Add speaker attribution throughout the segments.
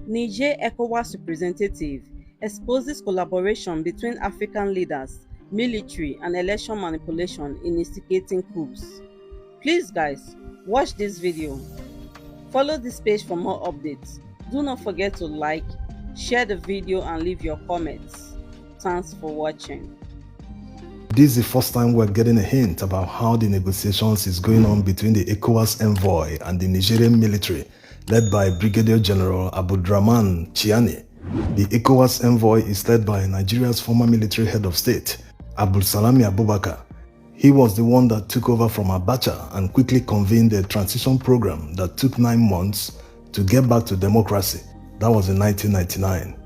Speaker 1: Niger ECOWAS representative exposes collaboration between African leaders, military and election manipulation in instigating coups. Please guys, watch this video. Follow this page for more updates. Do not forget to like, share the video and leave your comments. Thanks for watching.
Speaker 2: This is the first time we're getting a hint about how the negotiations is going on between the ECOWAS envoy and the Nigerian military, led by Brigadier General Abdulrahman Chiani. The ECOWAS envoy is led by Nigeria's former military head of state, Salami Abubakar. He was the one that took over from Abacha and quickly convened a transition program that took 9 months to get back to democracy. That was in 1999.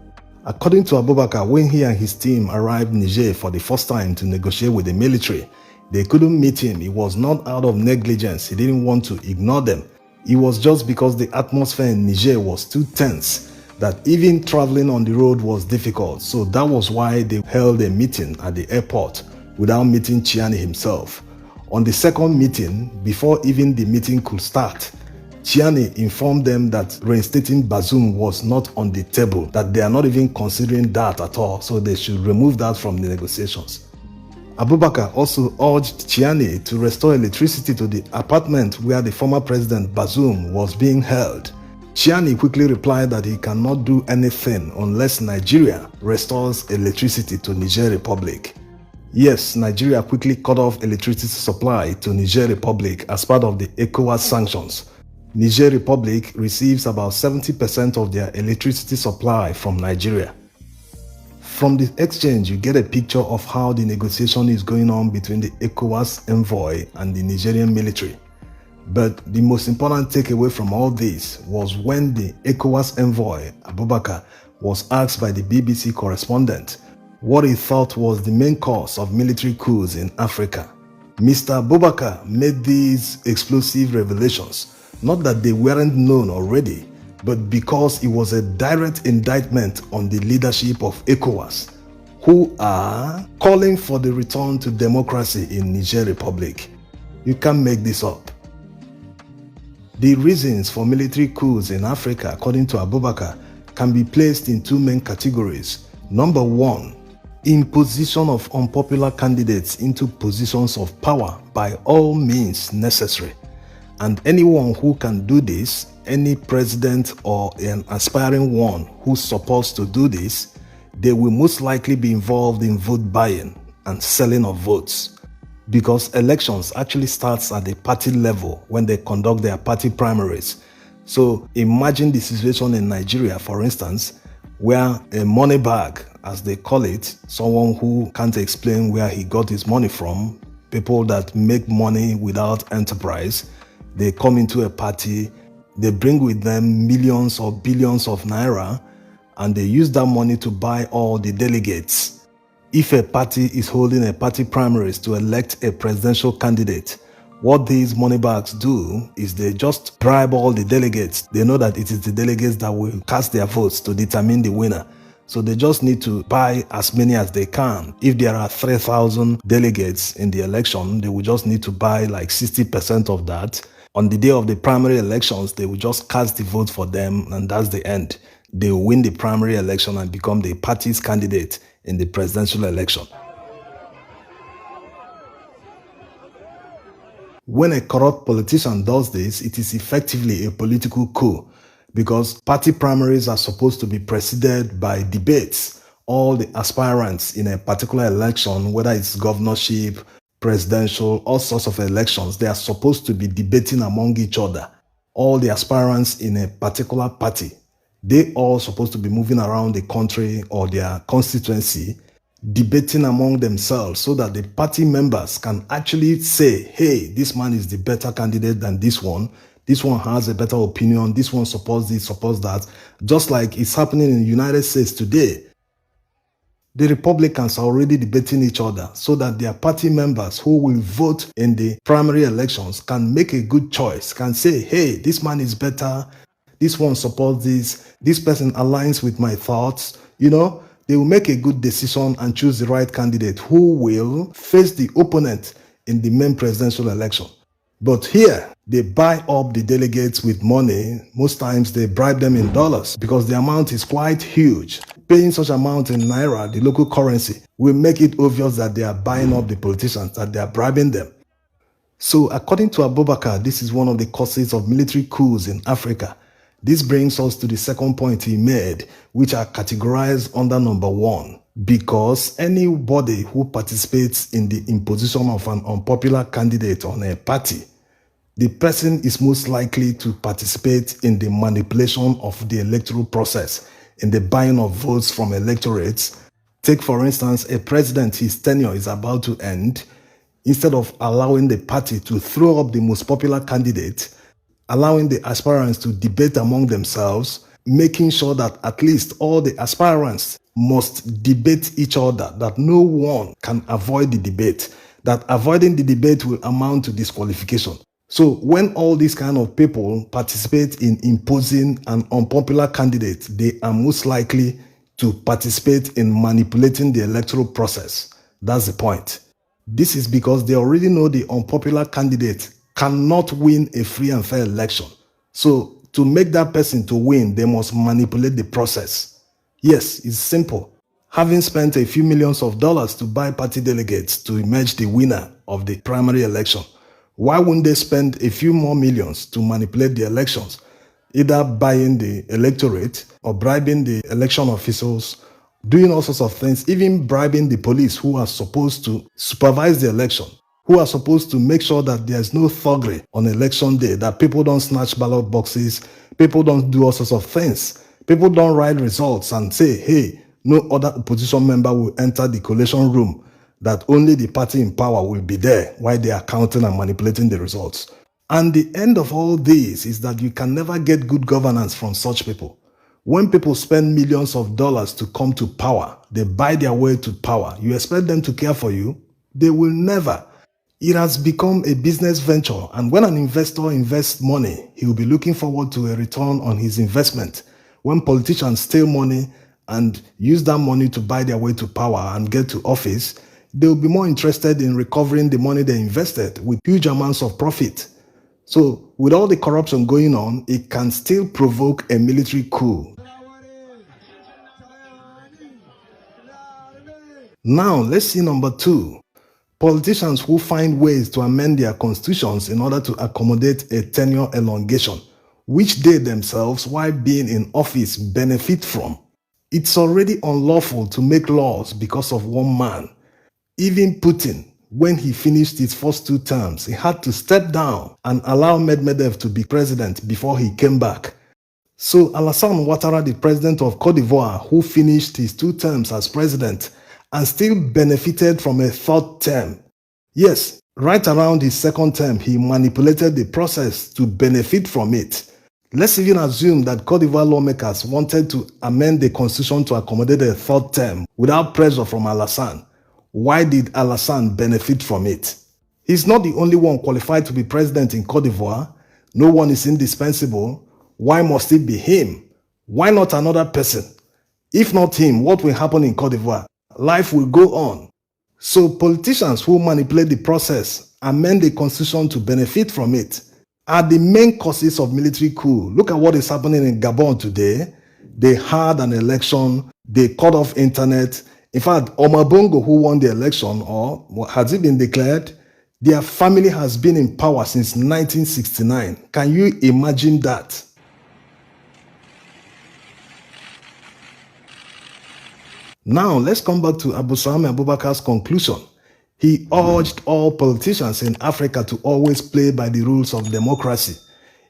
Speaker 2: According to Abubakar, when he and his team arrived in Niger for the first time to negotiate with the military, they couldn't meet him. It was not out of negligence. He didn't want to ignore them. It was just because the atmosphere in Niger was too tense that even traveling on the road was difficult. So that was why they held a meeting at the airport without meeting Chiani himself. On the second meeting, before even the meeting could start, Chiani informed them that reinstating Bazoum was not on the table, that they are not even considering that at all, so they should remove that from the negotiations. Abubakar also urged Chiani to restore electricity to the apartment where the former president Bazoum was being held. Chiani quickly replied that he cannot do anything unless Nigeria restores electricity to Niger Republic. Yes, Nigeria quickly cut off electricity supply to Niger Republic as part of the ECOWAS sanctions. Niger Republic receives about 70% of their electricity supply from Nigeria. From the exchange, you get a picture of how the negotiation is going on between the ECOWAS envoy and the Nigerian military. But the most important takeaway from all this was when the ECOWAS envoy, Abubakar, was asked by the BBC correspondent what he thought was the main cause of military coups in Africa. Mr. Abubakar made these explosive revelations. Not that they weren't known already, but because it was a direct indictment on the leadership of ECOWAS, who are calling for the return to democracy in Niger Republic. You can't make this up. The reasons for military coups in Africa, according to Abubakar, can be placed in 2 main categories. Number 1, imposition of unpopular candidates into positions of power by all means necessary. And anyone who can do this, any president or an aspiring one who's supposed to do this, they will most likely be involved in vote buying and selling of votes. Because elections actually starts at the party level when they conduct their party primaries. So imagine the situation in Nigeria, for instance, where a money bag, as they call it, someone who can't explain where he got his money from, people that make money without enterprise, they come into a party, they bring with them millions or billions of naira, and they use that money to buy all the delegates. If a party is holding a party primaries to elect a presidential candidate, what these money bags do is they just bribe all the delegates. They know that it is the delegates that will cast their votes to determine the winner. So they just need to buy as many as they can. If there are 3,000 delegates in the election, they will just need to buy like 60% of that. On the day of the primary elections, they will just cast the vote for them, and that's the end. They will win the primary election and become the party's candidate in the presidential election. When a corrupt politician does this, it is effectively a political coup, because party primaries are supposed to be preceded by debates. All the aspirants in a particular election, whether it's governorship, presidential, all sorts of elections, they are supposed to be debating among each other. All the aspirants in a particular party, they all supposed to be moving around the country or their constituency, debating among themselves so that the party members can actually say, hey, this man is the better candidate than this one has a better opinion, this one supports this, supports that, just like it's happening in the United States today. The Republicans are already debating each other so that their party members who will vote in the primary elections can make a good choice, can say, hey, this man is better, this one supports this person aligns with my thoughts. You know, they will make a good decision and choose the right candidate who will face the opponent in the main presidential election. But here, they buy up the delegates with money. Most times they bribe them in dollars because the amount is quite huge. Paying such amount in naira, the local currency, will make it obvious that they are buying up the politicians, that they are bribing them. So according to Abubakar, this is one of the causes of military coups in Africa. This brings us to the second point he made, which are categorized under number 1. Because anybody who participates in the imposition of an unpopular candidate on a party, the person is most likely to participate in the manipulation of the electoral process, in the buying of votes from electorates. Take, for instance, a president, his tenure is about to end. Instead of allowing the party to throw up the most popular candidate, allowing the aspirants to debate among themselves, making sure that at least all the aspirants must debate each other, that no one can avoid the debate, that avoiding the debate will amount to disqualification. So when all these kind of people participate in imposing an unpopular candidate, they are most likely to participate in manipulating the electoral process. That's the point. This is because they already know the unpopular candidate cannot win a free and fair election. So to make that person to win, they must manipulate the process. Yes, it's simple. Having spent a few millions of dollars to buy party delegates to emerge the winner of the primary election, why wouldn't they spend a few more millions to manipulate the elections, either buying the electorate or bribing the election officials, doing all sorts of things, even bribing the police who are supposed to supervise the election, who are supposed to make sure that there's no thuggery on election day, that people don't snatch ballot boxes, people don't do all sorts of things, people don't write results and say, hey, no other opposition member will enter the collation room, that only the party in power will be there while they are counting and manipulating the results. And the end of all this is that you can never get good governance from such people. When people spend millions of dollars to come to power, they buy their way to power. You expect them to care for you? They will never. It has become a business venture, and when an investor invests money, he will be looking forward to a return on his investment. When politicians steal money and use that money to buy their way to power and get to office, they will be more interested in recovering the money they invested with huge amounts of profit. So with all the corruption going on, it can still provoke a military coup. Now, let's see number 2. Politicians who find ways to amend their constitutions in order to accommodate a tenure elongation, which they themselves, while being in office, benefit from. It's already unlawful to make laws because of one man. Even Putin, when he finished his first 2 terms, he had to step down and allow Medvedev to be president before he came back. So Alassane Ouattara, the president of Cote d'Ivoire, who finished his 2 terms as president and still benefited from a 3rd term. Yes, right around his 2nd term, he manipulated the process to benefit from it. Let's even assume that Cote d'Ivoire lawmakers wanted to amend the constitution to accommodate a 3rd term without pressure from Alassane. Why did Alassane benefit from it? He's not the only one qualified to be president in Cote d'Ivoire. No one is indispensable. Why must it be him? Why not another person? If not him, what will happen in Cote d'Ivoire? Life will go on. So politicians who manipulate the process, amend the constitution to benefit from it, are the main causes of military coup. Look at what is happening in Gabon today. They had an election, they cut off internet. In fact, Omar Bongo, who won the election, or has it been declared? Their family has been in power since 1969. Can you imagine that? Now, let's come back to Abu Sami Abubakar's conclusion. He urged all politicians in Africa to always play by the rules of democracy.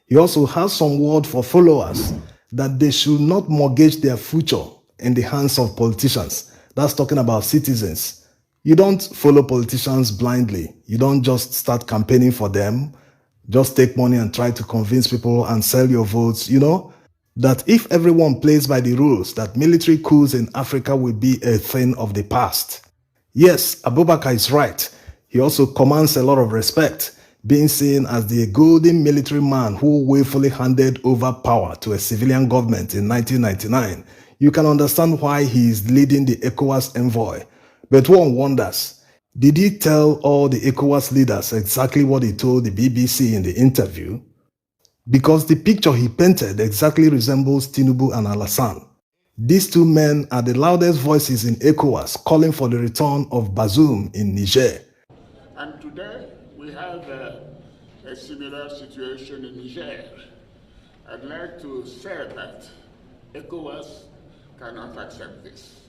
Speaker 2: He also has some word for followers that they should not mortgage their future in the hands of politicians. That's talking about citizens. You don't follow politicians blindly. You don't just start campaigning for them. Just take money and try to convince people and sell your votes, that if everyone plays by the rules, that military coups in Africa will be a thing of the past. Yes, Abubakar is right. He also commands a lot of respect, being seen as the golden military man who willfully handed over power to a civilian government in 1999. You can understand why he is leading the ECOWAS envoy. But one wonders, Did he tell all the ECOWAS leaders exactly what he told the BBC in the interview? Because the picture he painted exactly resembles Tinubu and Alassane. These two men are the loudest voices in ECOWAS calling for the return of Bazoum in Niger.
Speaker 3: And today we have a similar situation in Niger. I'd like to say that ECOWAS cannot accept this.